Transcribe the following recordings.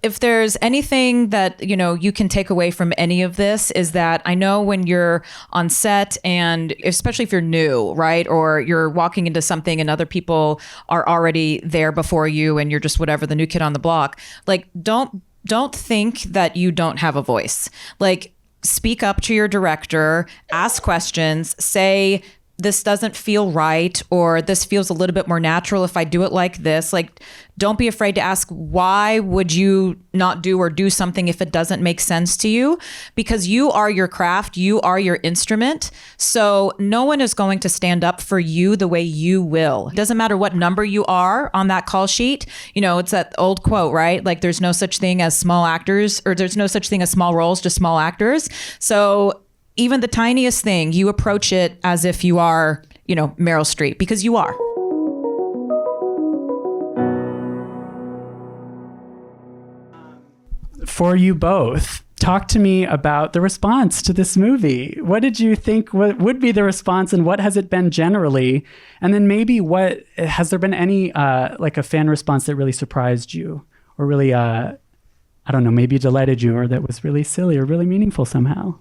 if there's anything that, you can take away from any of this, is that I know when you're on set, and especially if you're new, right? Or you're walking into something and other people are already there before you and you're just whatever, the new kid on the block. Like, don't think that you don't have a voice. Like, speak up to your director, ask questions, say, this doesn't feel right, or this feels a little bit more natural if I do it like this. Like, don't be afraid to ask, why would you not do or do something if it doesn't make sense to you? Because you are your craft, you are your instrument. So no one is going to stand up for you the way you will. It doesn't matter what number you are on that call sheet. It's that old quote, right? Like, there's no such thing as small actors, or there's no such thing as small roles, just small actors. So even the tiniest thing, you approach it as if you are, Meryl Streep, because you are. For you both, talk to me about the response to this movie. What did you think would be the response, and what has it been generally? And then maybe has there been any like a fan response that really surprised you, or really, I don't know, maybe delighted you, or that was really silly or really meaningful somehow?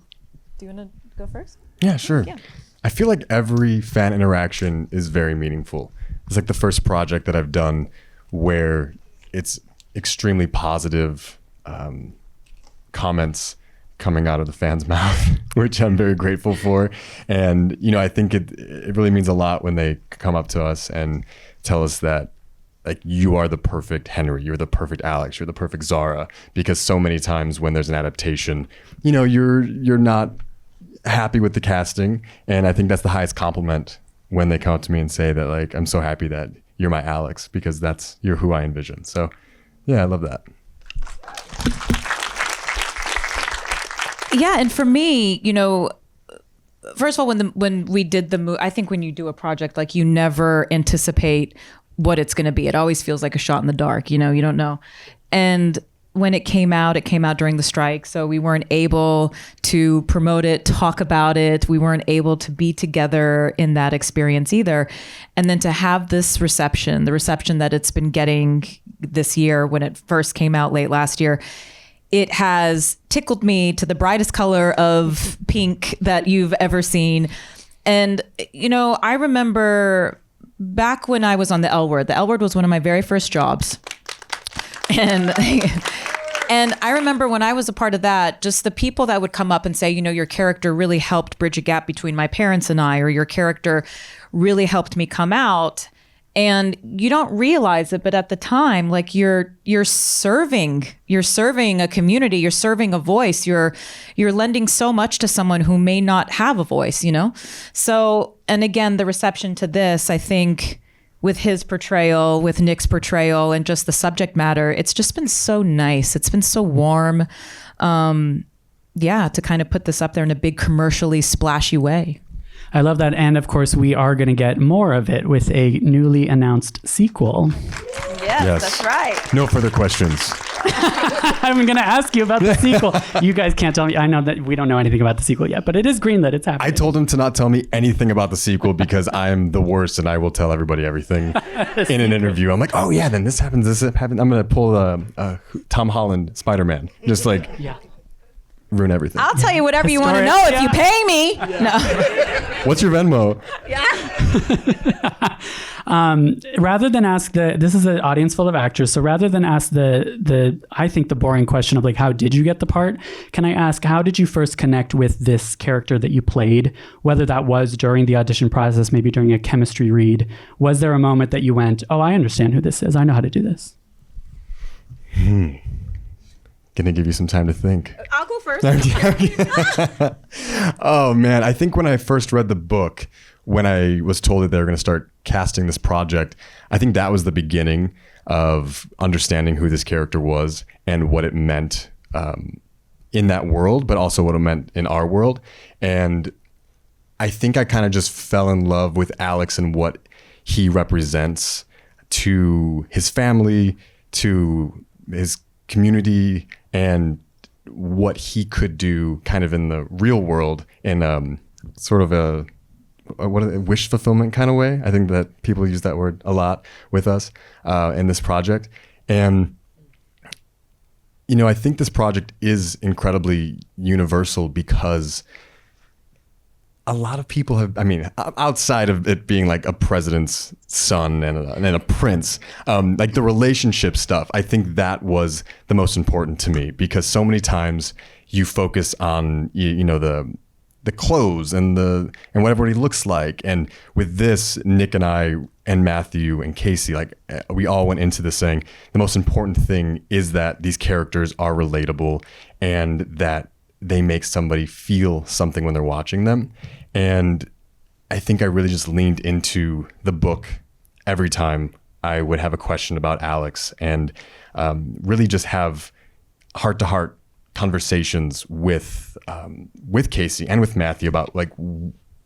Do you want to go first? Yeah, sure. Yeah. I feel like every fan interaction is very meaningful. It's like the first project that I've done where it's extremely positive comments coming out of the fan's mouth, which I'm very grateful for. And, I think it really means a lot when they come up to us and tell us that, like, you are the perfect Henry, you're the perfect Alex, you're the perfect Zara. Because so many times when there's an adaptation, you're not happy with the casting. And I think that's the highest compliment when they come up to me and say that, like, I'm so happy that you're my Alex, because you're who I envision. So yeah, I love that. Yeah, and for me, first of all, when we did the movie, I think when you do a project, like, you never anticipate what it's going to be. It always feels like a shot in the dark, you don't know. And when it came out during the strike. So we weren't able to promote it, talk about it. We weren't able to be together in that experience either. And then to have this reception, the reception that it's been getting this year when it first came out late last year, it has tickled me to the brightest color of pink that you've ever seen. And, I remember back when I was on the L Word. The L Word was one of my very first jobs. And I remember when I was a part of that, just the people that would come up and say, your character really helped bridge a gap between my parents and I, or your character really helped me come out. And you don't realize it, but at the time, like, you're serving a community, you're serving a voice, you're lending so much to someone who may not have a voice, So, and again, the reception to this, I think, with his portrayal, with Nick's portrayal, and just the subject matter, it's just been so nice. It's been so warm. To kind of put this up there in a big commercially splashy way. I love that. And of course, we are going to get more of it with a newly announced sequel. Yes, that's right. No further questions. I'm going to ask you about the sequel. You guys can't tell me. I know that we don't know anything about the sequel yet, but it is greenlit. It's happening. I told him to not tell me anything about the sequel because I'm the worst and I will tell everybody everything in an interview. I'm like, oh yeah, then this happens. I'm going to pull Tom Holland Spider-Man. Just like... Yeah. Ruin everything. I'll tell you whatever you want to know if you pay me. No. What's your Venmo? Rather than ask this is an audience full of actors, so rather than ask I think the boring question of like, how did you get the part? Can I ask, how did you first connect with this character that you played? Whether that was during the audition process, maybe during a chemistry read. Was there a moment that you went, oh, I understand who this is. I know how to do this. Gonna give you some time to think. I'll go first. Oh man, I think when I first read the book, when I was told that they were gonna start casting this project, I think that was the beginning of understanding who this character was and what it meant in that world, but also what it meant in our world. And I think I kind of just fell in love with Alex and what he represents to his family, to his community, and what he could do kind of in the real world in sort of a wish fulfillment kind of way. I think that people use that word a lot with us in this project. And I think this project is incredibly universal because a lot of people have, outside of it being like a president's son and a prince, like the relationship stuff, I think that was the most important to me, because so many times you focus on, the clothes and what everybody looks like. And with this, Nick and I and Matthew and Casey, like we all went into this saying the most important thing is that these characters are relatable and that they make somebody feel something when they're watching them. And I think I really just leaned into the book every time I would have a question about Alex, and really just have heart-to-heart conversations with Casey and with Matthew about like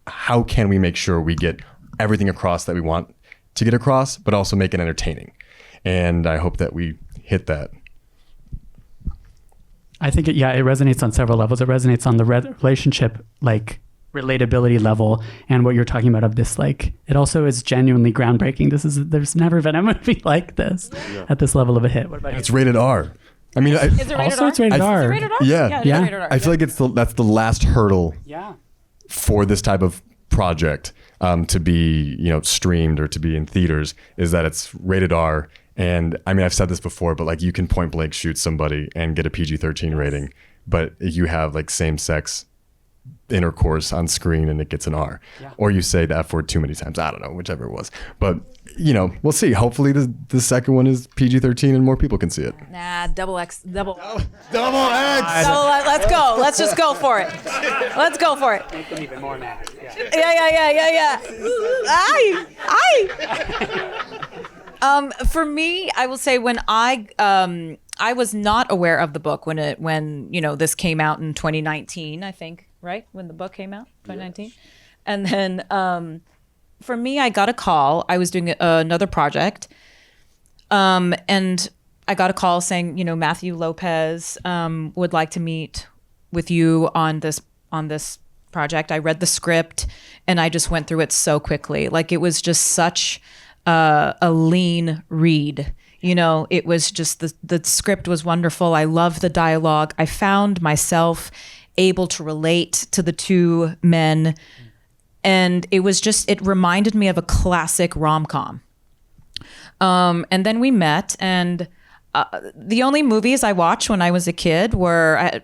how can we make sure we get everything across that we want to get across, but also make it entertaining. And I hope that we hit that. I think it resonates on several levels. It resonates on the relationship, like relatability level, and what you're talking about of this, like it also is genuinely groundbreaking. There's never been a movie like this at this level of a hit. What about you? It's rated R. I mean, Is it rated also R? it's rated R. Is it rated R? Yeah. It is rated R. I feel like that's the last hurdle for this type of project to be streamed or to be in theaters, is that it's rated R. And I mean, I've said this before, but like you can point blank shoot somebody and get a PG-13 rating, but you have like same-sex intercourse on screen and it gets an R. Or you say the F word too many times. I don't know, whichever it was. But we'll see. Hopefully the second one is PG-13 and more people can see it. Nah, double X. Double X. Let's go. Let's just go for it. Let's go for it. Make them even more mad. Yeah. For me, I will say when I was not aware of the book when this came out in 2019, I think, right? When the book came out, 2019. Yes. And then for me, I got a call. I was doing another project, and I got a call saying, Matthew Lopez would like to meet with you on this project. I read the script and I just went through it so quickly. Like it was just such a lean read. It was just the script was wonderful. I loved the dialogue. I found myself able to relate to the two men. And it reminded me of a classic rom-com. And then we met, and the only movies I watched when I was a kid were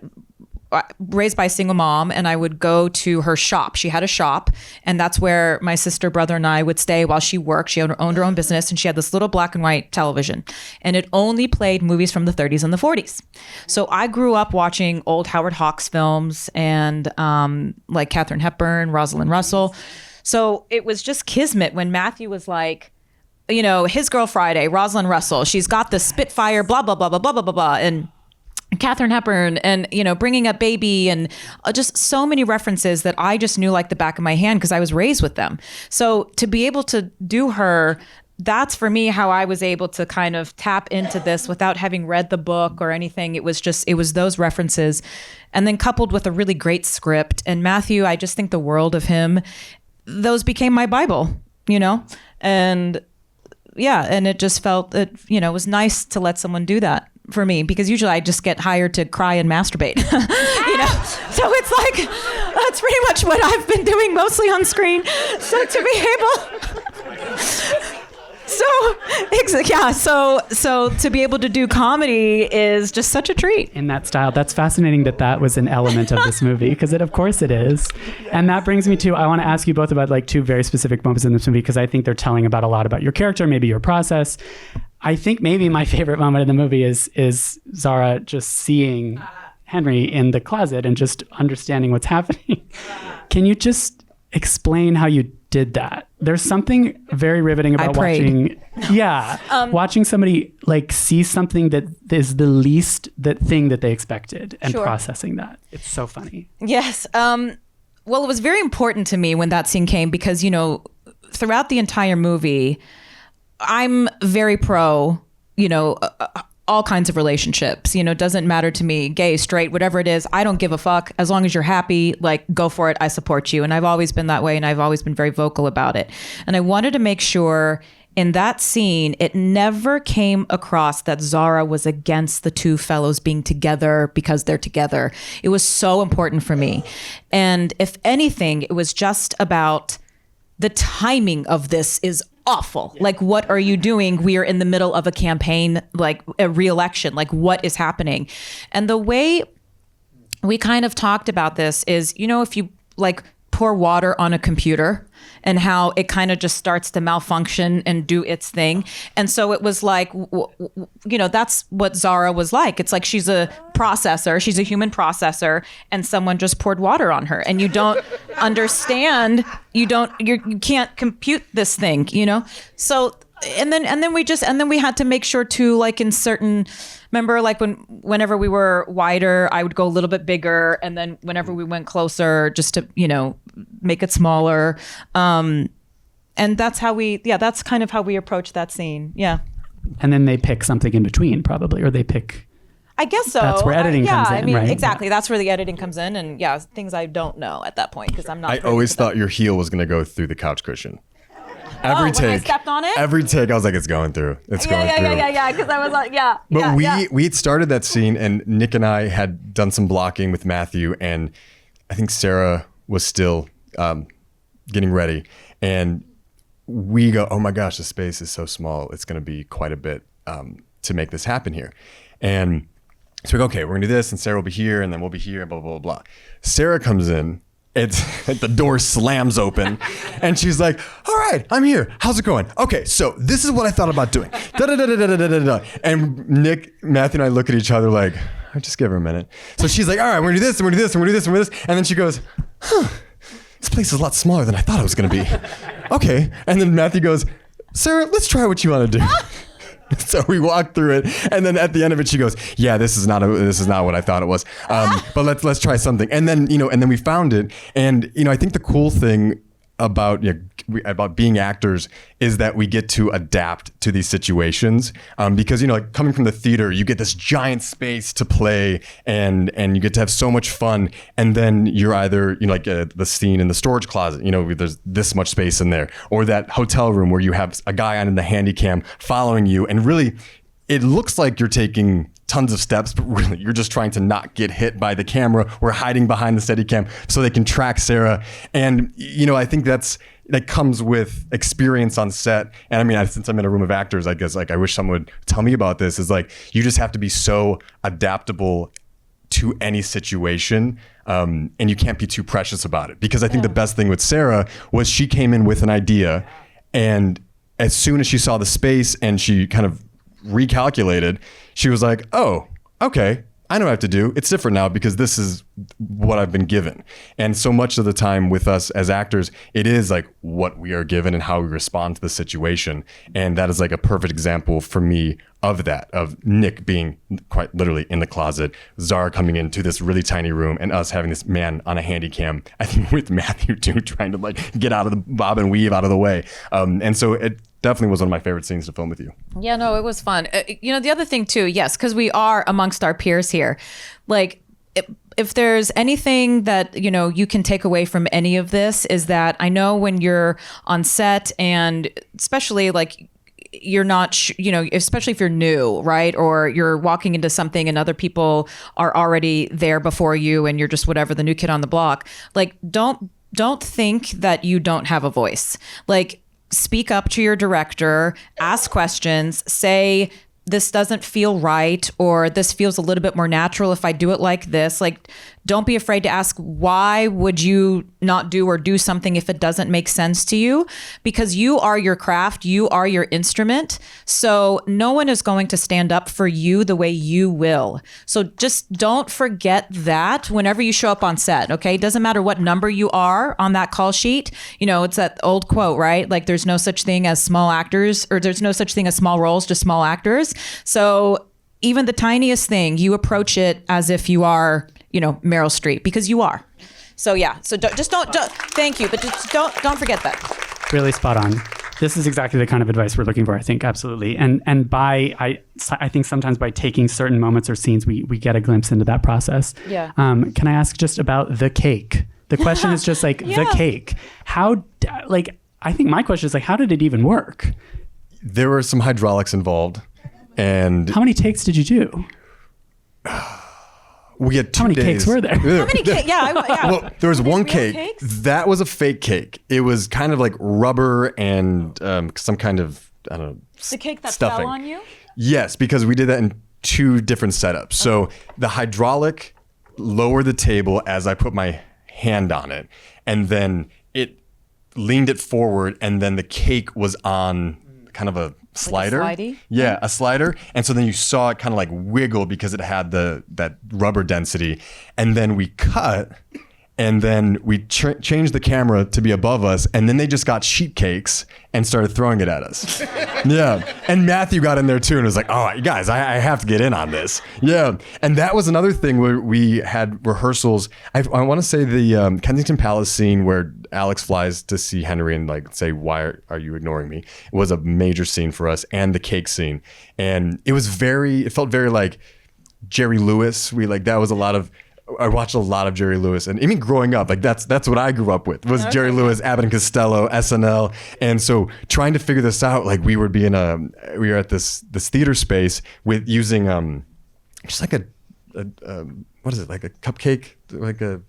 raised by a single mom, and I would go to her shop. She had a shop, and that's where my sister, brother, and I would stay while she worked. She owned her own business, and she had this little black and white television, and it only played movies from the 30s and the 40s. So I grew up watching old Howard Hawks films and like Katharine Hepburn, Rosalind Russell. So it was just kismet when Matthew was like, His Girl Friday, Rosalind Russell, she's got the Spitfire, blah, blah, blah, blah, blah, blah, blah, blah, and Katharine Hepburn, and Bringing Up Baby, and just so many references that I just knew like the back of my hand because I was raised with them. So to be able to do her, that's for me how I was able to kind of tap into this without having read the book or anything. It was those references, and then coupled with a really great script. And Matthew, I just think the world of him. Those became my Bible, and yeah, and it just felt that it was nice to let someone do that for me, because usually I just get hired to cry and masturbate, so it's like that's pretty much what I've been doing mostly on screen. So to be able so to be able to do comedy is just such a treat. In that style. That's fascinating that was an element of this movie, because of course it is. And that brings me to, I want to ask you both about like two very specific moments in this movie, because I think they're telling about a lot about your character, maybe your process. I think maybe my favorite moment in the movie is Zara just seeing Henry in the closet and just understanding what's happening. Can you just explain how you did that? There's something very riveting about watching somebody like see something that is the least thing that they expected and processing that. It's so funny. Yes. Well, it was very important to me when that scene came because, throughout the entire movie, I'm very pro, all kinds of relationships, doesn't matter to me, gay, straight, whatever it is. I don't give a fuck. As long as you're happy, like go for it. I support you. And I've always been that way. And I've always been very vocal about it. And I wanted to make sure in that scene, it never came across that Zara was against the two fellows being together because they're together. It was so important for me. And if anything, it was just about the timing of this is awful. Like, what are you doing? We are in the middle of a campaign, like a re-election. Like, what is happening? And the way we kind of talked about this is, if you like pour water on a computer and how it kind of just starts to malfunction and do its thing. And so it was like, that's what Zara was like. It's like she's a processor, she's a human processor, and someone just poured water on her. And you don't understand, you can't compute this thing, So and then we had to make sure to, like, in certain, remember, like whenever we were wider, I would go a little bit bigger, and then whenever we went closer, just to make it smaller, and that's kind of how we approached that scene. Yeah. And then they pick something in between, probably, or they pick. I guess so. That's where editing comes in, right? Exactly. That's where the editing comes in, and things I don't know at that point because I'm not. I always thought your heel was going to go through the couch cushion. Every take, when I stepped on it? Every take, I was like, it's going through. It's going through. Yeah. Because I was like, But we had started that scene, and Nick and I had done some blocking with Matthew, and I think Sarah was still getting ready. And we go, oh my gosh, the space is so small. It's going to be quite a bit to make this happen here. And so we go, okay, we're going to do this, and Sarah will be here, and then we'll be here, blah, blah, blah, blah. Sarah comes in. It's like the door slams open and she's like, all right, I'm here. How's it going? Okay, so this is what I thought about doing. Da-da-da-da-da-da-da-da. And Nick, Matthew, and I look at each other like, I just give her a minute. So she's like, all right, we're gonna do this, and we're gonna do this, and we're gonna do this, and we're gonna do this. And then she goes, this place is a lot smaller than I thought it was gonna be. Okay. And then Matthew goes, Sarah, let's try what you wanna do. So we walked through it, and then at the end of it, she goes, "Yeah, this is not what I thought it was. But let's try something." And then and then we found it. And I think the cool thing about being actors is that we get to adapt to these situations because like coming from the theater, you get this giant space to play and you get to have so much fun, and then you're either like the scene in the storage closet, there's this much space in there, or that hotel room where you have a guy on in the handy cam following you, and really it looks like you're taking tons of steps, but really you're just trying to not get hit by the camera or hiding behind the Steadicam so they can track Sarah. And I think that comes with experience on set. And I mean, since I'm in a room of actors, I guess like I wish someone would tell me about this, is like you just have to be so adaptable to any situation, and you can't be too precious about it. Because I think the best thing with Sarah was she came in with an idea, and as soon as she saw the space and she kind of recalculated, she was like, oh, okay, I know what I have to do. It's different now because this is what I've been given. And so much of the time with us as actors, it is like what we are given and how we respond to the situation. And that is like a perfect example for me of that, of Nick being quite literally in the closet, Zara coming into this really tiny room, and us having this man on a handy cam, I think with Matthew too, trying to like get out of the bob and weave out of the way. And so it definitely was one of my favorite scenes to film with you. Yeah, no, it was fun. The other thing too, yes, because we are amongst our peers here. Like, if there's anything that, you can take away from any of this, is that I know when you're on set, and especially like you're not, especially if you're new, right? Or you're walking into something and other people are already there before you and you're just whatever, the new kid on the block. Like, don't think that you don't have a voice. Like, speak up to your director, ask questions, say, this doesn't feel right, or this feels a little bit more natural if I do it like this. Like, don't be afraid to ask, why would you not do or do something if it doesn't make sense to you? Because you are your craft, you are your instrument. So no one is going to stand up for you the way you will. So just don't forget that whenever you show up on set, okay? Doesn't matter what number you are on that call sheet. It's that old quote, right? Like, there's no such thing as small actors, or there's no such thing as small roles, just small actors. So even the tiniest thing, you approach it as if you are, Meryl Streep, because you are. So yeah, so don't thank you, but just don't forget that. Really spot on. This is exactly the kind of advice we're looking for, I think, absolutely. And I think sometimes by taking certain moments or scenes, we get a glimpse into that process. Yeah. Can I ask just about the cake? The question is just like the cake. I think my question is like, how did it even work? There were some hydraulics involved, and How many takes did you do? we had 2 How many days. cakes were there? How many cakes? Yeah, Well, there was one real cake. cakes? That was a fake cake. It was kind of like rubber and some kind of, I don't know, The cake that stuffing. fell on you? Yes, because we did that in 2 different setups. So the hydraulic lowered the table as I put my hand on it, and then it leaned it forward, and then the cake was on kind of a slider. slidey? Yeah, a slider. And so then you saw it kind of like wiggle because it had that rubber density. And then we cut, and then we changed the camera to be above us, and then they just got sheet cakes and started throwing it at us. Yeah. And Matthew got in there too and was like, oh, you guys, I have to get in on this. Yeah. And that was another thing where we had rehearsals. I want to say the Kensington Palace scene where Alex flies to see Henry and like say, why are you ignoring me? It was a major scene for us, and the cake scene. And it felt very like Jerry Lewis. That was I watched a lot of Jerry Lewis, and even growing up, like that's what I grew up with was Jerry Lewis, Abbott and Costello, SNL, and so trying to figure this out, like we were at this theater space with using just like a what is it, like a cupcake, like a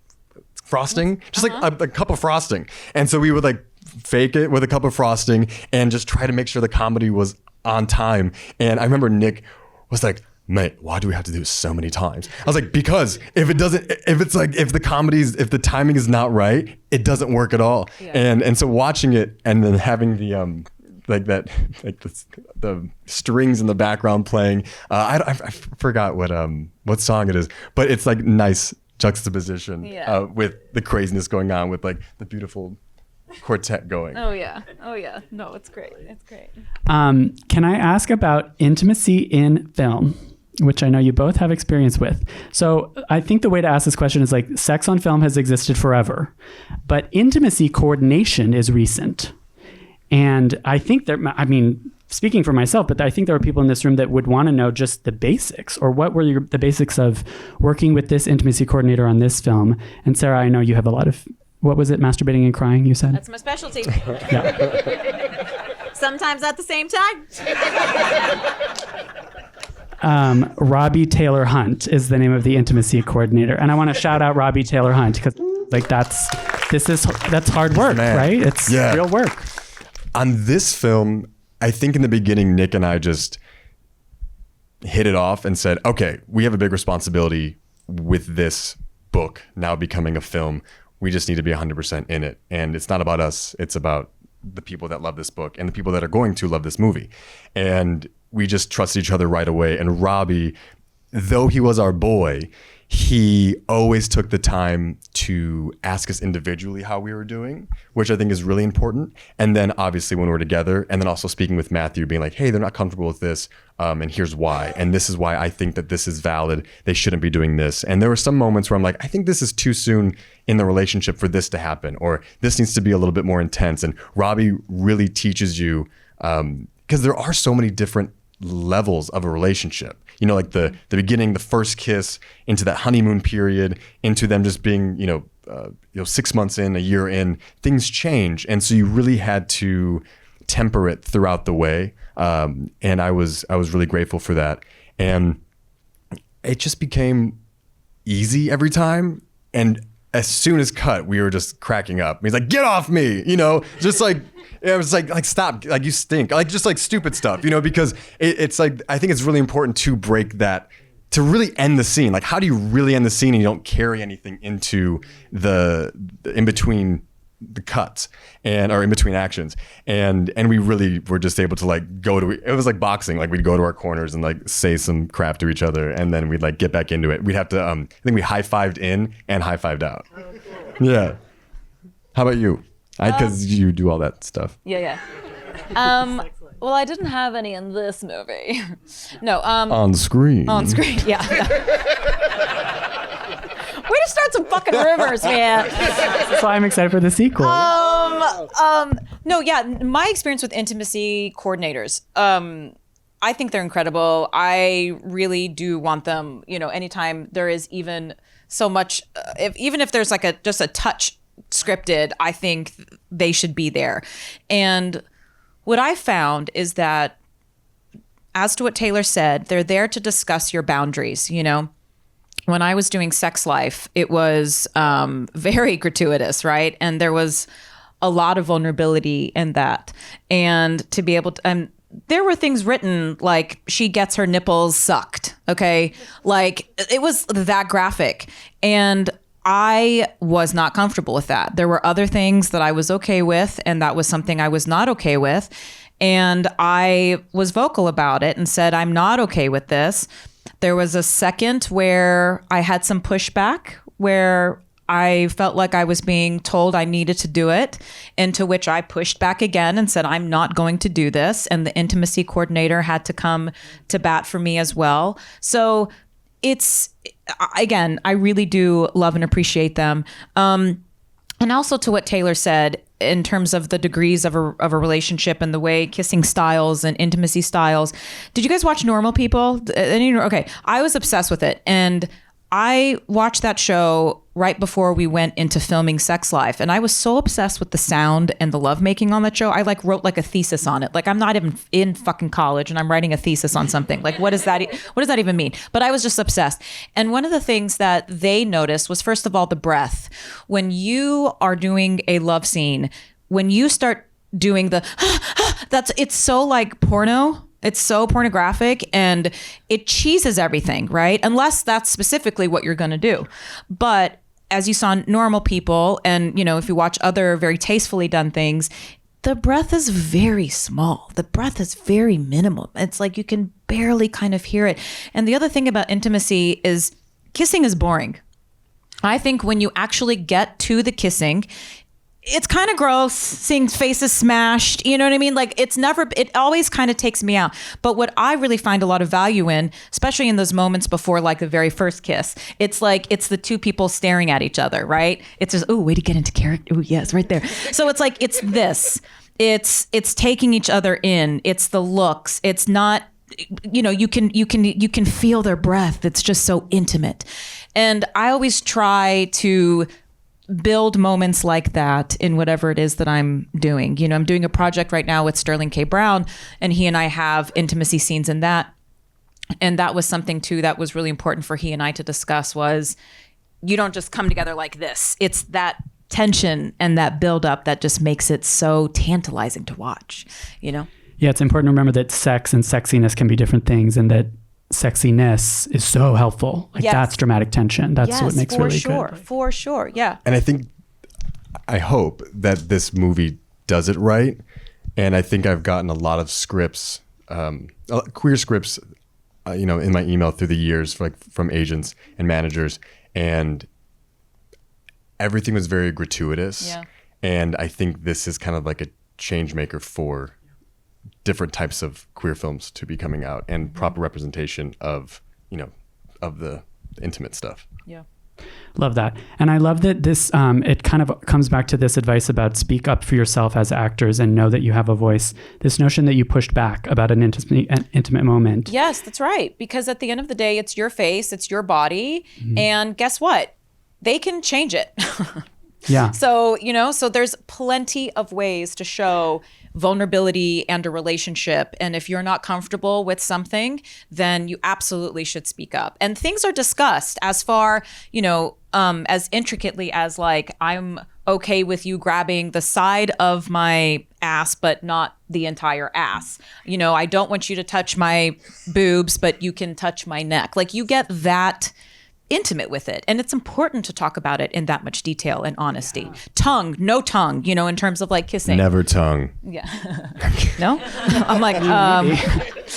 frosting, just like a cup of frosting, and so we would like fake it with a cup of frosting and just try to make sure the comedy was on time. And I remember Nick was like, mate, why do we have to do it so many times? I was like, because if the timing is not right, it doesn't work at all. Yeah. And so watching it and then having the the strings in the background playing, I forgot what song it is, but it's like nice juxtaposition with the craziness going on with like the beautiful quartet going. Oh yeah. No, it's great. It's great. Can I ask about intimacy in film, which I know you both have experience with? So I think the way to ask this question is like, sex on film has existed forever, but intimacy coordination is recent. And I think speaking for myself, but I think there are people in this room that would want to know just the basics, or what were the basics of working with this intimacy coordinator on this film. And Sarah, I know you have a lot of, what was it, masturbating and crying, you said? That's my specialty. Yeah. Sometimes at the same time. Robbie Taylor Hunt is the name of the intimacy coordinator. And I want to shout out Robbie Taylor Hunt because like that's hard work, right? It's real work. On this film, I think in the beginning, Nick and I just hit it off and said, okay, we have a big responsibility with this book now becoming a film. We just need to be 100% in it. And it's not about us. It's about the people that love this book and the people that are going to love this movie. And we just trusted each other right away. And Robbie, though he was our boy, he always took the time to ask us individually how we were doing, which I think is really important. And then obviously when we're together, and then also speaking with Matthew, being like, hey, they're not comfortable with this, and here's why. And this is why I think that this is valid. They shouldn't be doing this. And there were some moments where I'm like, I think this is too soon in the relationship for this to happen, or this needs to be a little bit more intense. And Robbie really teaches you, because there are so many different levels of a relationship, like the beginning, the first kiss, into that honeymoon period, into them just being 6 months in, a year in, things change, and so you really had to temper it throughout the way, and I was really grateful for that, and it just became easy every time. And as soon as cut, we were just cracking up. He's like, get off me, just like, it was like stop, like you stink, like just like stupid stuff, because it's like, I think it's really important to break that, to really end the scene. Like, how do you really end the scene and you don't carry anything into the in between the cuts or in between actions, and we really were just able to like it was like boxing, like we'd go to our corners and like say some crap to each other, and then we'd like get back into it. We'd have to I think we high-fived in and high-fived out. Yeah. How about you? Because you do all that stuff. Yeah. Well, I didn't have any in this movie. No. On screen. On screen, yeah. Way to start some fucking rumors, man. That's why I'm excited for the sequel. No, yeah. My experience with intimacy coordinators, I think they're incredible. I really do want them. Anytime there is even so much, even if there's like just a touch scripted, I think they should be there. And what I found is that, as to what Taylor said, they're there to discuss your boundaries. You know, when I was doing Sex Life, it was very gratuitous, right? And there was a lot of vulnerability in that. And to be able to, there were things written like she gets her nipples sucked. Okay. Like it was that graphic. And I was not comfortable with that. There were other things that I was okay with, and that was something I was not okay with. And I was vocal about it and said, I'm not okay with this. There was a second where I had some pushback, where I felt like I was being told I needed to do it, into which I pushed back again and said, I'm not going to do this. And the intimacy coordinator had to come to bat for me as well. So it's, again, I really do love and appreciate them. And also to what Taylor said, in terms of the degrees of a relationship and the way kissing styles and intimacy styles. Did you guys watch Normal People? Okay, I was obsessed with it. And I watched that show right before we went into filming Sex Life. And I was so obsessed with the sound and the lovemaking on that show. I wrote a thesis on it. Like, I'm not even in fucking college and I'm writing a thesis on something. Like, what does that even mean? But I was just obsessed. And one of the things that they noticed was, first of all, the breath. When you are doing a love scene, when you start doing the, it's so like porno. It's so pornographic and it cheeses everything, right? Unless that's specifically what you're going to do. But as you saw in Normal People, and, you know, if you watch other very tastefully done things, the breath is very small. The breath is very minimal. It's like you can barely kind of hear it. And the other thing about intimacy is kissing is boring. I think when you actually get to the kissing, it's kind of gross seeing faces smashed. You know what I mean? Like it always kind of takes me out. But what I really find a lot of value in, especially in those moments before like the very first kiss, it's like, it's the two people staring at each other, right? It's just, oh, way to get into character. Oh, yes, right there. So it's like, it's this, it's taking each other in. It's the looks. It's not, you know, you can feel their breath. It's just so intimate. And I always try to build moments like that in whatever it is that I'm doing. You know, I'm doing a project right now with Sterling K. Brown, and he and I have intimacy scenes in that. And that was something too that was really important for he and I to discuss, was you don't just come together like this. It's that tension and that buildup that just makes it so tantalizing to watch, you know? Yeah, it's important to remember that sex and sexiness can be different things, and that sexiness is so helpful. Like, yes, that's dramatic tension. That's what makes really good. For sure. Yeah. And I hope that this movie does it right. And I think I've gotten a lot of scripts, queer scripts, you know, in my email through the years, like from agents and managers, and everything was very gratuitous. Yeah. And I think this is kind of like a change maker for different types of queer films to be coming out, and proper representation of, you know, of the intimate stuff. Yeah. Love that. And I love that this, it kind of comes back to this advice about speak up for yourself as actors and know that you have a voice. This notion that you pushed back about an intimate moment. Yes, that's right. Because at the end of the day, it's your face, it's your body. Mm-hmm. And guess what? They can change it. Yeah. So, you know, so there's plenty of ways to show vulnerability and a relationship. And if you're not comfortable with something, then you absolutely should speak up. And things are discussed as far, you know, as intricately as like, I'm okay with you grabbing the side of my ass, but not the entire ass. You know, I don't want you to touch my boobs, but you can touch my neck. Like, you get that intimate with it. And it's important to talk about it in that much detail and honesty. Yeah. Tongue, no tongue, you know, in terms of like kissing. Never tongue. Yeah. No? I'm like,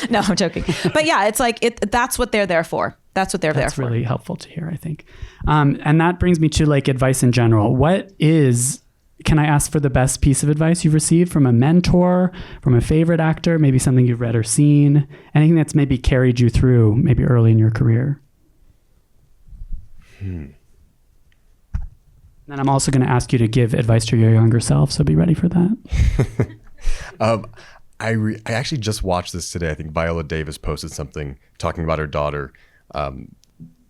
no, I'm joking. But yeah, it's like, that's what they're there for. That's what they're there for. That's really helpful to hear, I think. And that brings me to like advice in general. Can I ask for the best piece of advice you've received from a mentor, from a favorite actor, maybe something you've read or seen, anything that's maybe carried you through maybe early in your career? And I'm also going to ask you to give advice to your younger self, so be ready for that. I actually just watched this today. I think Viola Davis posted something talking about her daughter,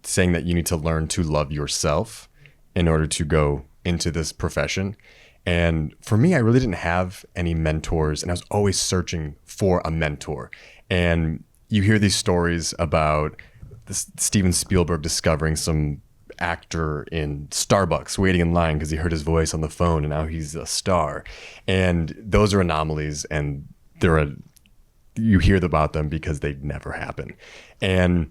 saying that you need to learn to love yourself in order to go into this profession. And for me, I really didn't have any mentors, and I was always searching for a mentor. And you hear these stories about Steven Spielberg discovering some actor in Starbucks waiting in line because he heard his voice on the phone, and now he's a star. And those are anomalies, and you hear about them because they never happen. And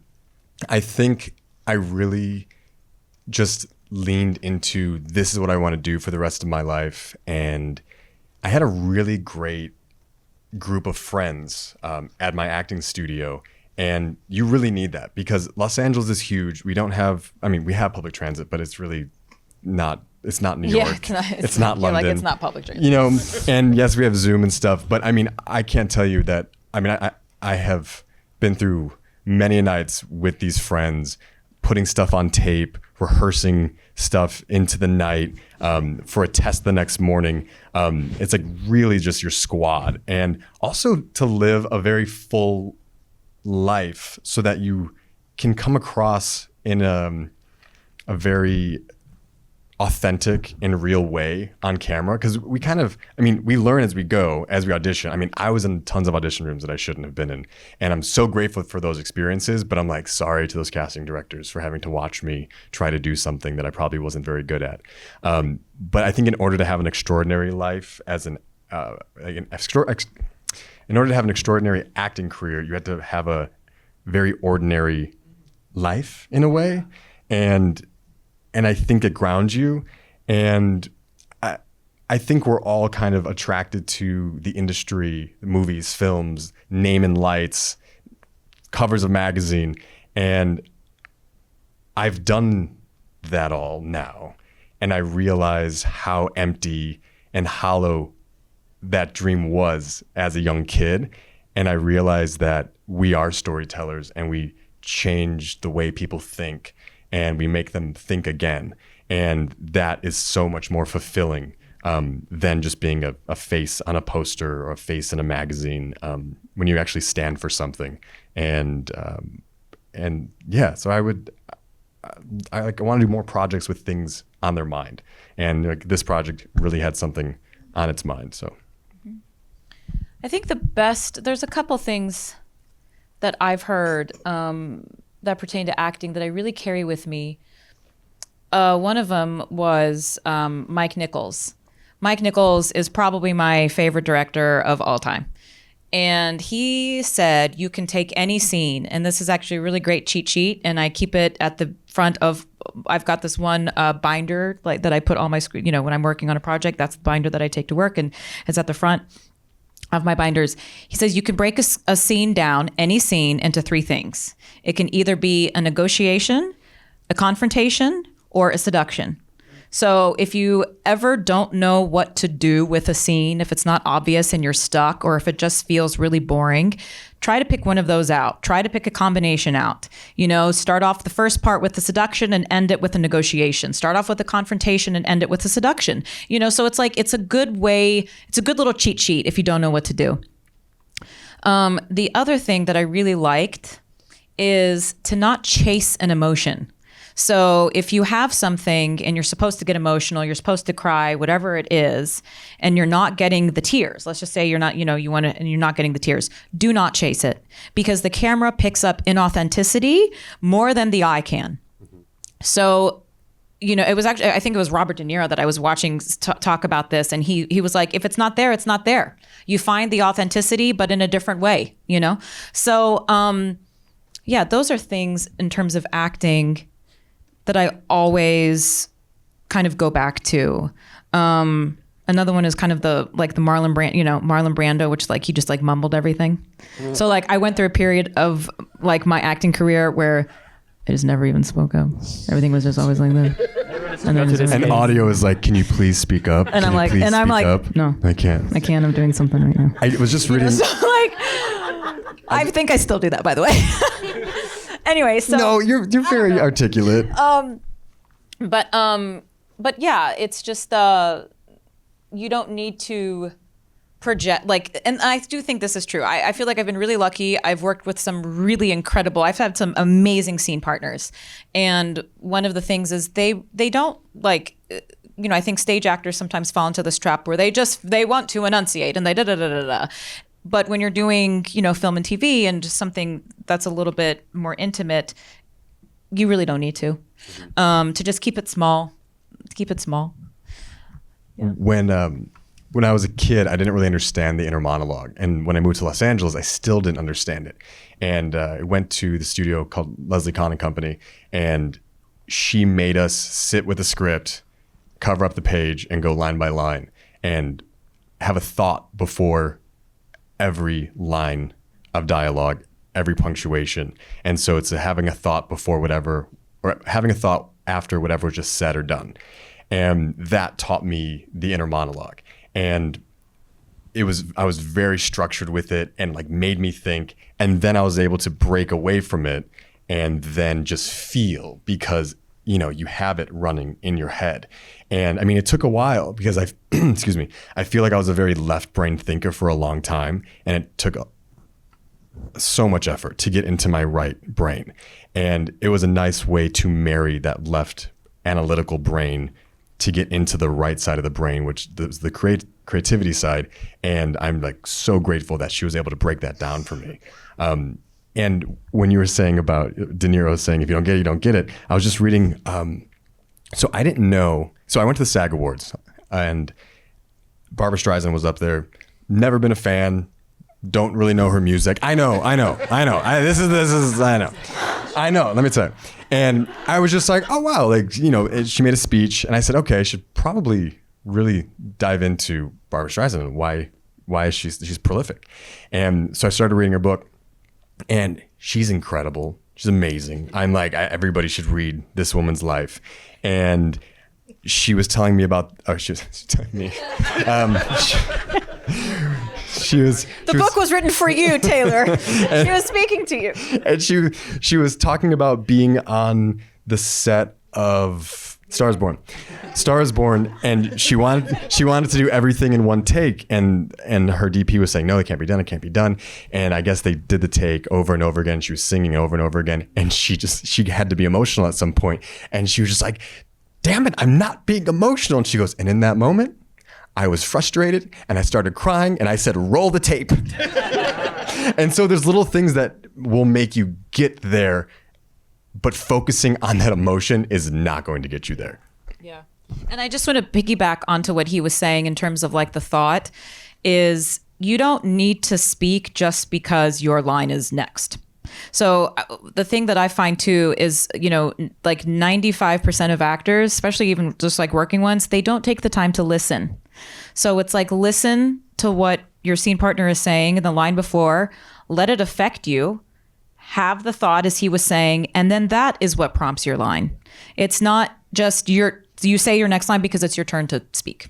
I think I really just leaned into, this is what I want to do for the rest of my life. And I had a really great group of friends at my acting studio. And you really need that because Los Angeles is huge. We don't have, we have public transit, but it's really not, it's not New York. It's not London. Like it's not public transit. You know, and yes, we have Zoom and stuff, but I can't tell you that, I have been through many nights with these friends, putting stuff on tape, rehearsing stuff into the night for a test the next morning. It's like really just your squad. And also to live a very full life so that you can come across in a very authentic and real way on camera. Because we kind of, we learn as we go, as we audition. I was in tons of audition rooms that I shouldn't have been in. And I'm so grateful for those experiences, but I'm like, sorry to those casting directors for having to watch me try to do something that I probably wasn't very good at. But I think in order to have an extraordinary life in order to have an extraordinary acting career, you have to have a very ordinary life in a way. And I think it grounds you. And I think we're all kind of attracted to the industry, movies, films, name and lights, covers of magazine. And I've done that all now. And I realize how empty and hollow that dream was as a young kid. And I realized that we are storytellers and we change the way people think and we make them think again. And that is so much more fulfilling than just being a face on a poster or a face in a magazine when you actually stand for something. And yeah, so I want to do more projects with things on their mind. And this project really had something on its mind, so. I think there's a couple things that I've heard that pertain to acting that I really carry with me. One of them was Mike Nichols. Mike Nichols is probably my favorite director of all time. And he said, you can take any scene, and this is actually a really great cheat sheet, and I keep it at the front of, I've got this one binder like that I put all my, when I'm working on a project, that's the binder that I take to work, and it's at the front of my binders. He says you can break a scene down, any scene, into three things. It can either be a negotiation, a confrontation, or a seduction. So if you ever don't know what to do with a scene, if it's not obvious and you're stuck, or if it just feels really boring, try to pick one of those out. Try to pick a combination out. Start off the first part with the seduction and end it with a negotiation. Start off with a confrontation and end it with a seduction. So it's a good way, it's a good little cheat sheet if you don't know what to do. The other thing that I really liked is to not chase an emotion. So if you have something and you're supposed to get emotional, you're supposed to cry, whatever it is, and you're not getting the tears, let's just say you're not, you want to, and you're not getting the tears, do not chase it, because the camera picks up inauthenticity more than the eye can. Mm-hmm. So, it was actually, I think it was Robert De Niro that I was watching talk about this. And he was like, if it's not there, it's not there. You find the authenticity, but in a different way, So, yeah, those are things in terms of acting that I always kind of go back to. Another one is kind of the Marlon Brando, which he just mumbled everything. Mm-hmm. So I went through a period of my acting career where I just never even spoke up. Everything was just always like that. And audio is like, can you please speak up? And I'm like, no, I can't. I'm doing something right now. I was just reading. So I think I still do that, by the way. Anyway, so no, you're very articulate. But yeah, it's just you don't need to project and I do think this is true. I feel like I've been really lucky. I've worked with some really incredible. I've had some amazing scene partners, and one of the things is they don't I think stage actors sometimes fall into this trap where they want to enunciate and they da-da-da-da-da. But when you're doing, film and TV and just something that's a little bit more intimate, you really don't need to just keep it small. Keep it small. Yeah. When I was a kid, I didn't really understand the inner monologue. And when I moved to Los Angeles, I still didn't understand it. And I went to the studio called Leslie Kahn and Company, and she made us sit with a script, cover up the page, and go line by line, and have a thought before every line of dialogue, every punctuation. And so it's having a thought before whatever, or having a thought after whatever was just said or done. And that taught me the inner monologue. And I was very structured with it, and like made me think. And then I was able to break away from it and then just feel, because you have it running in your head. And I mean, it took a while because excuse me, I feel like I was a very left brain thinker for a long time, and it took so much effort to get into my right brain. And it was a nice way to marry that left analytical brain to get into the right side of the brain, which is the creativity side. And I'm like so grateful that she was able to break that down for me. And when you were saying about De Niro saying, if you don't get it, you don't get it, I was just reading. So I didn't know. So I went to the SAG Awards, and Barbra Streisand was up there. Never been a fan. Don't really know her music. I know. This is. I know. Let me tell you. And I was just like, oh wow, like she made a speech, and I said, okay, I should probably really dive into Barbra Streisand and why is she's prolific. And so I started reading her book, and she's incredible. She's amazing. I'm like, everybody should read this woman's life. And she was telling me about. Oh, she was telling me. The book was written for you, Taylor. She was speaking to you. And she was talking about being on the set of Star is Born. Star is Born, and she wanted to do everything in one take, and her DP was saying, no, it can't be done, it can't be done. And I guess they did the take over and over again. She was singing over and over again, and she had to be emotional at some point, and she was just like, damn it, I'm not being emotional. And she goes, and in that moment, I was frustrated, and I started crying, and I said, roll the tape. And so there's little things that will make you get there, but focusing on that emotion is not going to get you there. Yeah. And I just want to piggyback onto what he was saying in terms of like the thought is you don't need to speak just because your line is next. So the thing that I find too is, like 95% of actors, especially even just like working ones, they don't take the time to listen. So it's like, listen to what your scene partner is saying in the line before, let it affect you, have the thought as he was saying, and then that is what prompts your line. It's not just you say your next line because it's your turn to speak,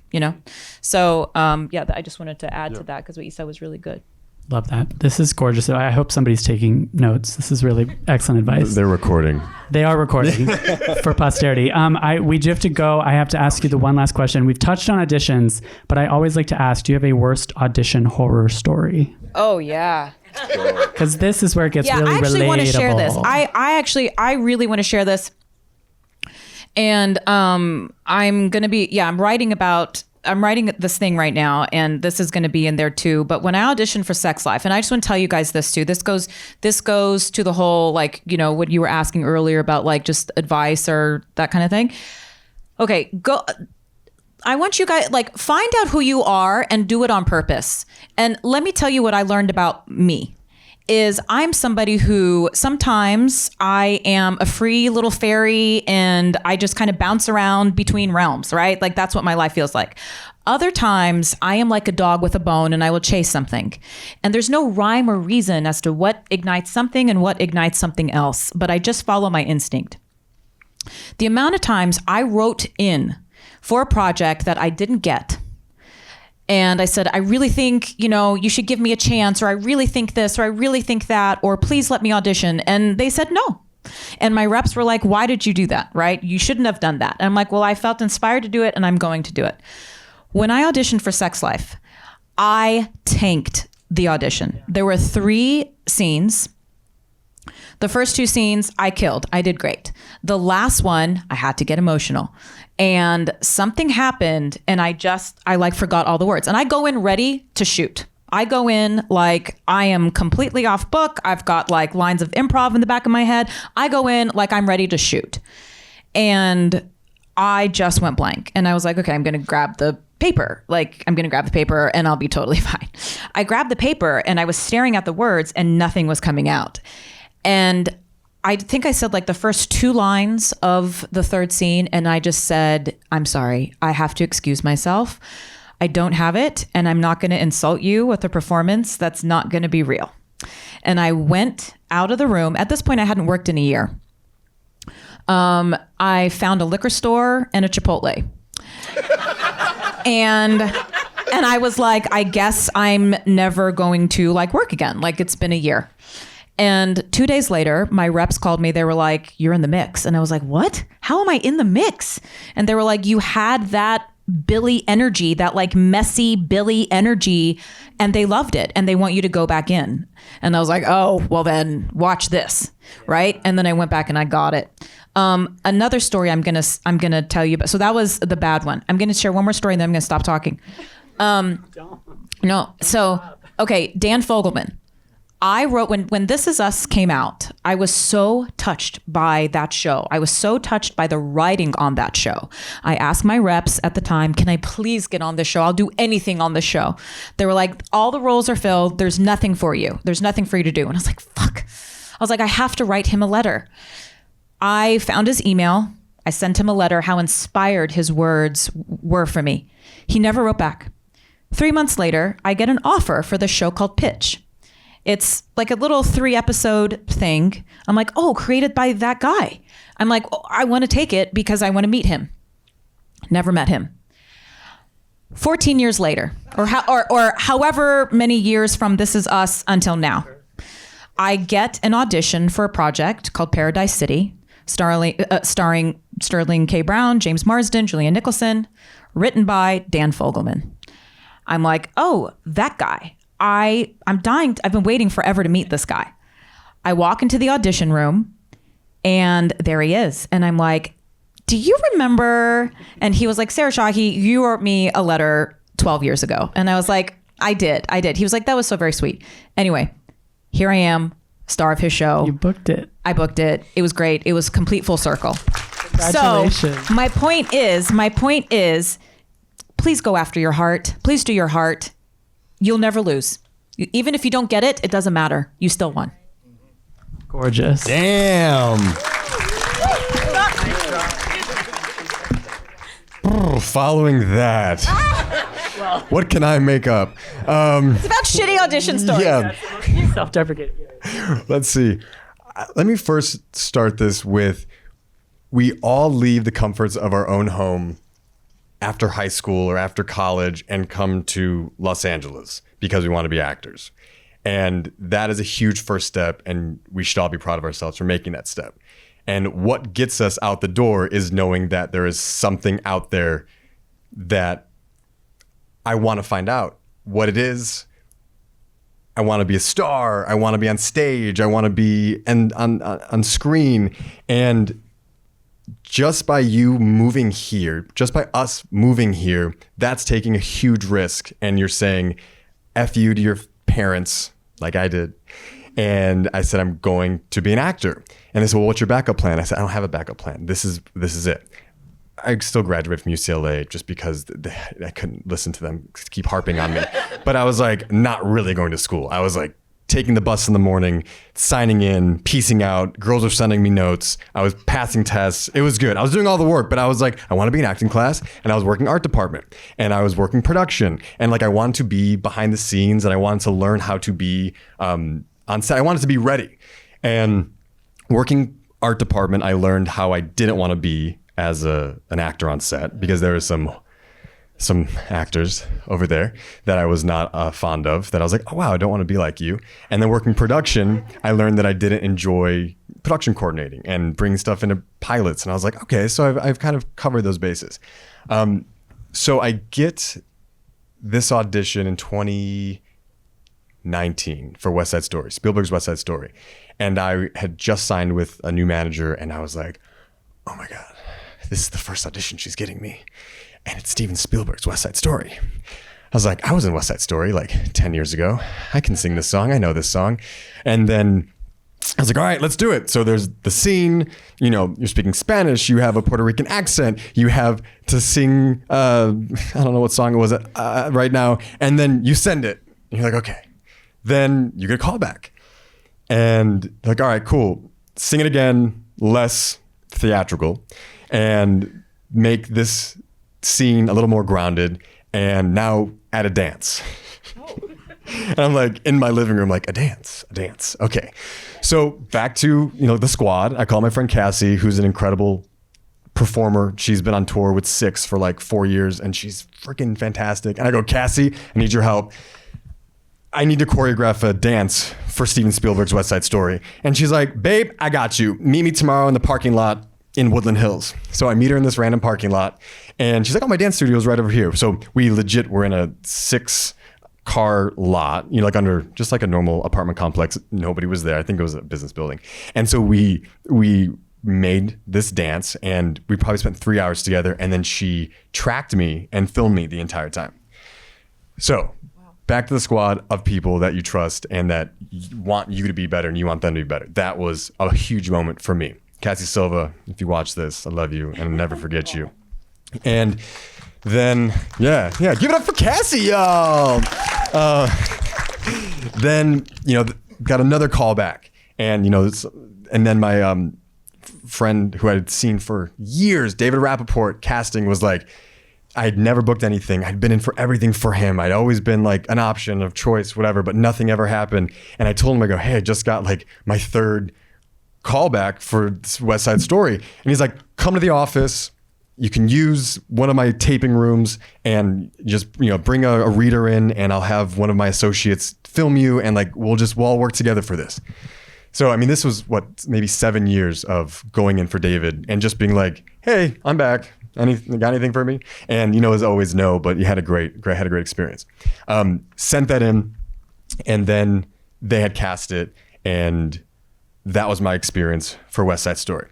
So I just wanted to add to that because what you said was really good. Love that. This is gorgeous. I hope somebody's taking notes. This is really excellent advice. They're recording. They are recording for posterity. We do have to go. I have to ask you the one last question. We've touched on auditions, but I always like to ask, do you have a worst audition horror story? Oh, yeah. Because this is where it gets really relatable. I actually want to share this. I really want to share this. And I'm writing this thing right now, and this is going to be in there too. But when I auditioned for Sex Life, and I just want to tell you guys this too, this goes to the whole, like, what you were asking earlier about, like, just advice or that kind of thing. Okay, I want you guys, like, find out who you are and do it on purpose. And let me tell you what I learned about me. Is I'm somebody who sometimes I am a free little fairy and I just kind of bounce around between realms, right? Like that's what my life feels like. Other times I am like a dog with a bone and I will chase something. And there's no rhyme or reason as to what ignites something and what ignites something else, but I just follow my instinct. The amount of times I wrote in for a project that I didn't get, and I said, I really think, you should give me a chance, or I really think this, or I really think that, or please let me audition. And they said no. And my reps were like, why did you do that, right? You shouldn't have done that. And I'm like, well, I felt inspired to do it and I'm going to do it. When I auditioned for Sex Life, I tanked the audition. There were 3 scenes. The first 2 scenes, I killed. I did great. The last one, I had to get emotional. And something happened and I like forgot all the words. And I go in ready to shoot. I go in like I am completely off book. I've got like lines of improv in the back of my head. I go in like I'm ready to shoot. And I just went blank. And I was like, okay, I'm going to grab the paper. Like I'm going to grab the paper and I'll be totally fine. I grabbed the paper and I was staring at the words and nothing was coming out. And I think I said like the first 2 lines of the 3rd scene. And I just said, I'm sorry. I have to excuse myself. I don't have it. And I'm not going to insult you with a performance that's not going to be real. And I went out of the room. At this point, I hadn't worked in a year. I found a liquor store and a Chipotle. And I was like, I guess I'm never going to like work again. Like it's been a year. And 2 days later, my reps called me. They were like, you're in the mix. And I was like, what? How am I in the mix? And they were like, you had that Billy energy, that like messy Billy energy. And they loved it. And they want you to go back in. And I was like, oh, well then watch this. Right. And then I went back and I got it. Another story I'm gonna tell you about. So that was the bad one. I'm gonna share one more story and then I'm gonna stop talking. No. So, okay. Dan Fogelman. I wrote when This Is Us came out, I was so touched by that show. I was so touched by the writing on that show. I asked my reps at the time, can I please get on the show? I'll do anything on the show. They were like, all the roles are filled. There's nothing for you. There's nothing for you to do. And I was like, fuck. I was like, I have to write him a letter. I found his email. I sent him a letter, how inspired his words were for me. He never wrote back. 3 months later, I get an offer for the show called Pitch. It's like a little 3-episode thing. I'm like, oh, created by that guy. I'm like, oh, I want to take it because I want to meet him. Never met him. 14 years later, or however many years from This Is Us until now, I get an audition for a project called Paradise City, starring Sterling K. Brown, James Marsden, Julian Nicholson, written by Dan Fogelman. I'm like, oh, that guy. I'm dying. I've been waiting forever to meet this guy. I walk into the audition room and there he is. And I'm like, do you remember? And he was like, Sarah Shahi, you wrote me a letter 12 years ago. And I was like, I did. He was like, that was so very sweet. Anyway, here I am, star of his show. You booked it. I booked it. It was great. It was complete full circle. Congratulations. So my point is, please go after your heart. Please do your heart. You'll never lose. Even if you don't get it, it doesn't matter. You still won. Gorgeous. Damn. Following that, what can I make up? It's about shitty audition stories. Yeah. Self-deprecating. Let's see. Let me first start this with, we all leave the comforts of our own home after high school or after college and come to Los Angeles because we want to be actors. And that is a huge first step, and we should all be proud of ourselves for making that step. And what gets us out the door is knowing that there is something out there that I want to find out what it is. I want to be a star. I want to be on stage. I want to be on screen. And just by you moving here, just by us moving here, that's taking a huge risk. And you're saying F you to your parents, like I did. And I said, I'm going to be an actor. And they said, well, what's your backup plan? I said, I don't have a backup plan. This is it. I still graduated from UCLA just because I couldn't listen to them keep harping on me. But I was like, not really going to school. I was like, taking the bus in the morning, signing in, piecing out. Girls were sending me notes. I was passing tests. It was good. I was doing all the work, but I was like, I want to be in acting class. And I was working art department and I was working production. And like, I wanted to be behind the scenes and I wanted to learn how to be on set. I wanted to be ready. And working art department, I learned how I didn't want to be as an actor on set because there was some actors over there that I was not fond of, that I was like, oh, wow, I don't want to be like you. And then working production, I learned that I didn't enjoy production coordinating and bringing stuff into pilots. And I was like, okay, so I've kind of covered those bases. So I get this audition in 2019 for West Side Story, Spielberg's West Side Story. And I had just signed with a new manager, and I was like, oh my God, this is the first audition she's getting me. And it's Steven Spielberg's West Side Story. I was like, I was in West Side Story like 10 years ago. I can sing this song. I know this song. And then I was like, all right, let's do it. So there's the scene, you know, you're speaking Spanish, you have a Puerto Rican accent, you have to sing, I don't know what song it was right now. And then you send it. And you're like, okay. Then you get a call back. And like, all right, cool. Sing it again, less theatrical, and make this scene a little more grounded, and now add a dance. And I'm like in my living room, like a dance. Okay. So back to, you know, the squad. I call my friend Cassie, who's an incredible performer. She's been on tour with Six for like 4 years, and she's freaking fantastic. And I go, Cassie, I need your help. I need to choreograph a dance for Steven Spielberg's West Side Story. And she's like, babe, I got you. Meet me tomorrow in the parking lot in Woodland Hills. So I meet her in this random parking lot, and she's like, oh, my dance studio is right over here. So we legit were in a 6-car lot, you know, like under just like a normal apartment complex. Nobody was there. I think it was a business building. And so we made this dance, and we probably spent 3 hours together. And then she tracked me and filmed me the entire time. So back to the squad of people that you trust and that want you to be better and you want them to be better. That was a huge moment for me. Cassie Silva, if you watch this, I love you and I'll never forget you. And then, yeah, give it up for Cassie, y'all. Then, you know, got another call back, and, you know, and then my friend who I had seen for years, David Rappaport, casting, was like, I'd never booked anything. I'd been in for everything for him. I'd always been like an option of choice, whatever, but nothing ever happened. And I told him, I go, hey, I just got like my 3rd callback for this West Side Story. And he's like, come to the office. You can use one of my taping rooms and just, you know, bring a reader in, and I'll have one of my associates film you, and like, we'll all work together for this. So, I mean, this was maybe 7 years of going in for David and just being like, hey, I'm back. Got anything for me? And, you know, as always, no, but you had a great experience. Sent that in, and then they had cast it, and that was my experience for West Side Story.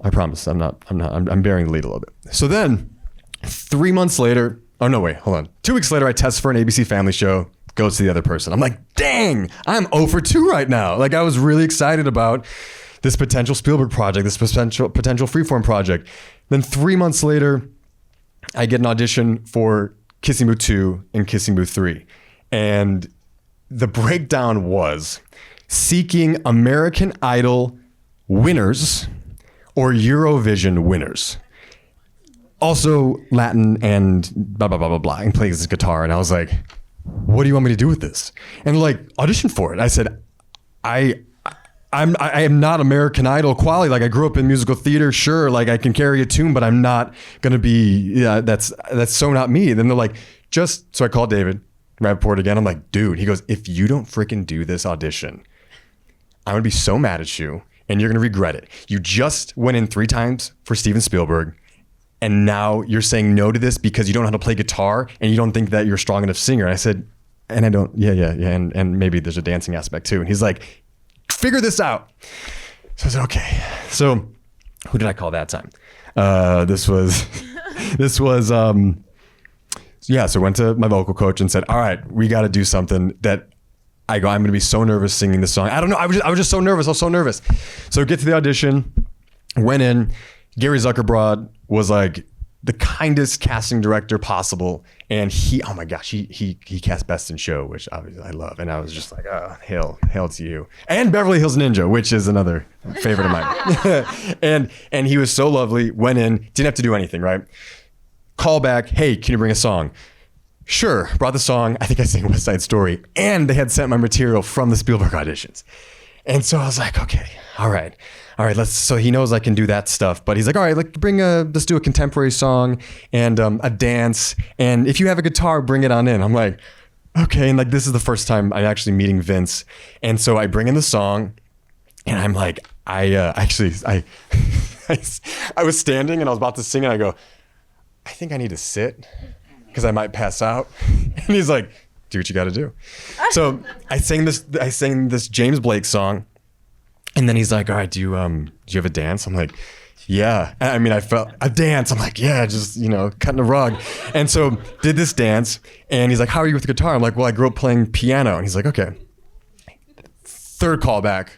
I promise I'm bearing the lead a little bit. So then 3 months later, oh no, wait, hold on. 2 weeks later, I test for an ABC Family show, goes to the other person. I'm like, dang, I'm 0 for 2 right now. Like, I was really excited about this potential Spielberg project, this potential Freeform project. Then 3 months later, I get an audition for Kissing Booth 2 and Kissing Booth 3. And the breakdown was seeking American Idol winners or Eurovision winners. Also Latin and blah, blah, blah, blah, blah, and plays his guitar. And I was like, what do you want me to do with this? And like, audition for it. I said, I am not American Idol quality. Like, I grew up in musical theater. Sure, like I can carry a tune, but I'm not gonna be. Yeah, that's so not me. And then they're like, so I called David Rappaport again. I'm like, dude. He goes, if you don't freaking do this audition, I'm gonna be so mad at you, and you're gonna regret it. You just went in 3 times for Steven Spielberg, and now you're saying no to this because you don't know how to play guitar and you don't think that you're a strong enough singer. And I said, and I don't. Yeah, and maybe there's a dancing aspect too. And he's like, figure this out. So I said, okay. So who did I call that time? So I went to my vocal coach and said, all right, we got to do something that I'm going to be so nervous singing this song. I don't know. I was just so nervous. I was so nervous. So get to the audition, went in. Gary Zuckerbrod was like the kindest casting director possible. And oh my gosh, he cast Best in Show, which obviously I love. And I was just like, oh, hail to you. And Beverly Hills Ninja, which is another favorite of mine. and he was so lovely, went in, didn't have to do anything, right? Call back, hey, can you bring a song? Sure, brought the song. I think I sang West Side Story. And they had sent my material from the Spielberg auditions. And so I was like, okay, all right, so he knows I can do that stuff, but he's like, all right, let's do a contemporary song and a dance. And if you have a guitar, bring it on in. I'm like, okay. And like, this is the first time I'm actually meeting Vince. And so I bring in the song, and I'm like, I was standing and I was about to sing, and I go, I think I need to sit because I might pass out. And he's like, do what you got to do. So I sang this James Blake song, and then he's like, all right, do you have a dance? I'm like, yeah. I mean, I felt a dance. I'm like, yeah, just, cutting a rug. And so did this dance, and he's like, how are you with the guitar? I'm like, well, I grew up playing piano. And he's like, okay. Third callback,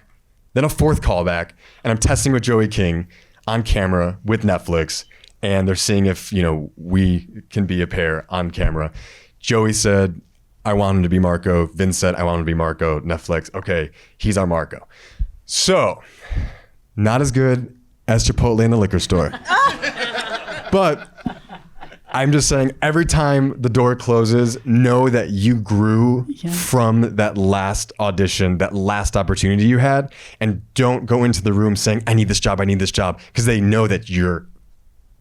then a fourth callback, and I'm testing with Joey King on camera with Netflix, and they're seeing if, we can be a pair on camera. Joey said, I want him to be Marco. Vince said, I want him to be Marco. Netflix, okay, he's our Marco. So, not as good as Chipotle in a liquor store. But I'm just saying, every time the door closes, know that you grew from that last audition, that last opportunity you had, and don't go into the room saying, I need this job, because they know that you're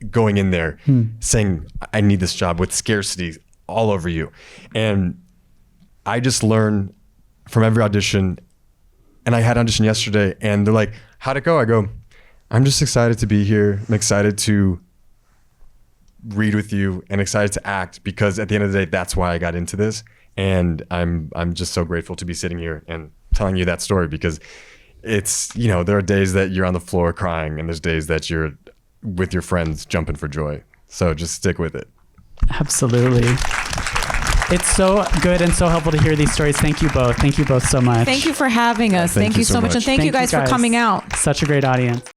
going in there saying, I need this job, with scarcity all over you. And I just learn from every audition. And I had an audition yesterday, and they're like, how'd it go? I go, I'm just excited to be here. I'm excited to read with you and excited to act, because at the end of the day, that's why I got into this. And I'm just so grateful to be sitting here and telling you that story, because it's, there are days that you're on the floor crying, and there's days that you're with your friends jumping for joy. So just stick with it. Absolutely. It's so good and so helpful to hear these stories. Thank you both. Thank you both so much. Thank you for having us. Thank you so much. And thank you guys for coming out. Such a great audience.